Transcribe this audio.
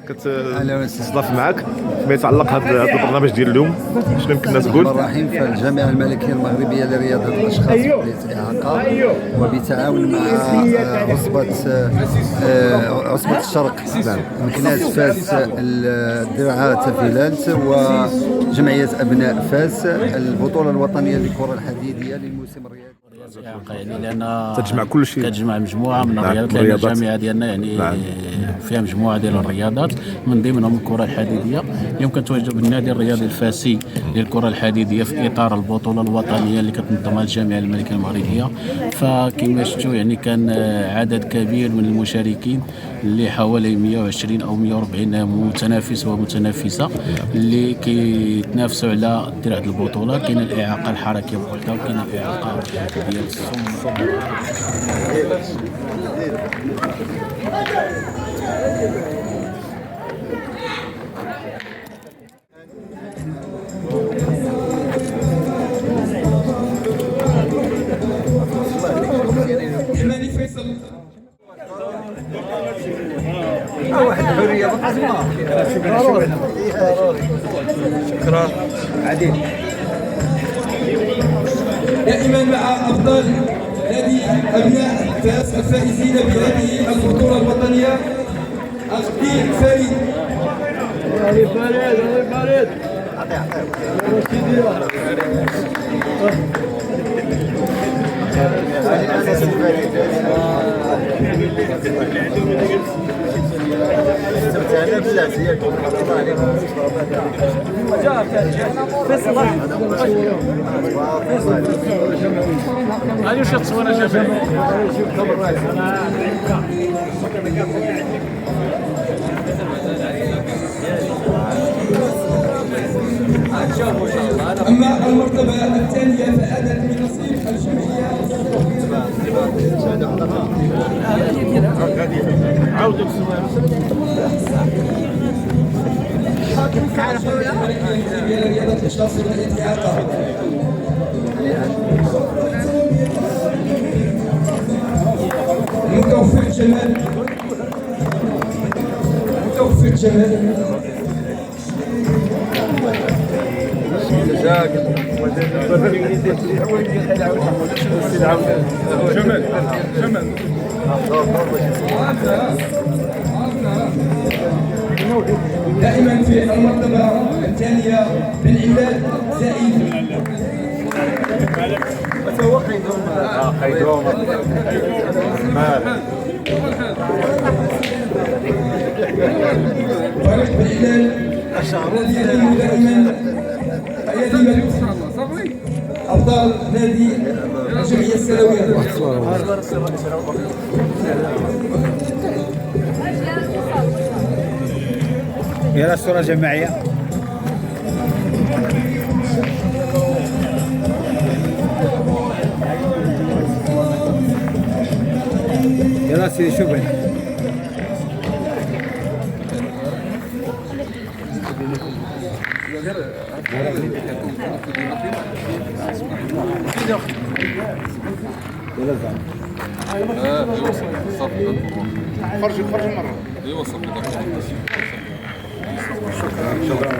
كتستضاف معك فيما يتعلق هذا البرنامج ديال اليوم، شنو يمكننا تقول؟ الرحيم. فالجامعة الملكية المغربية لرياضة الأشخاص ذوي الإعاقة وبالتعاون مع عصبة الشرق مكناس فاس الدرعا تافيلات وجمعية أبناء فاس البطولة الوطنية للكرة الحديدية للموسم الرياضي. يعني لان تجمع كل شيء، كتجمع مجموعه من الرياضات، لان الجامعه ديالنا يعني فيها مجموعه ديال الرياضات من ضمنهم الكره الحديديه. اليوم كنتواجدوا بالنادي الرياضي الفاسي للكره الحديديه في اطار البطوله الوطنيه اللي كتنظمها الجامعه الملكيه المغربيه. فكما شفتوا يعني كان عدد كبير من المشاركين اللي حوالي 120 او 140 متنافس ومتنافسه اللي كيتنافسوا على درع البطوله. كاين الاعاقه الحركيه بوحدها، وكاين الاعاقه ديال الصم. شكرا عديد. دائما مع افضل نادي ابناء فاس الفائزين بهذه البطوله الوطنيه الكبير فريد. هذه شو تصور يا شباب؟ اما المرتبه الثانيه فاتت بنصيب الجمعيه. عودة رياضه الاشخاص ذوي الاعاقه. متوفر جمال دائما في المرتبة الثانية بن عماد زائد. خيدوم فريق بن عماد يدين دائما أبطال نادي الجمعية السنوية. يلا الصورة الجماعية. يلا سيدي شوفي. خرجوا مرة. ايوه صف. شكرا.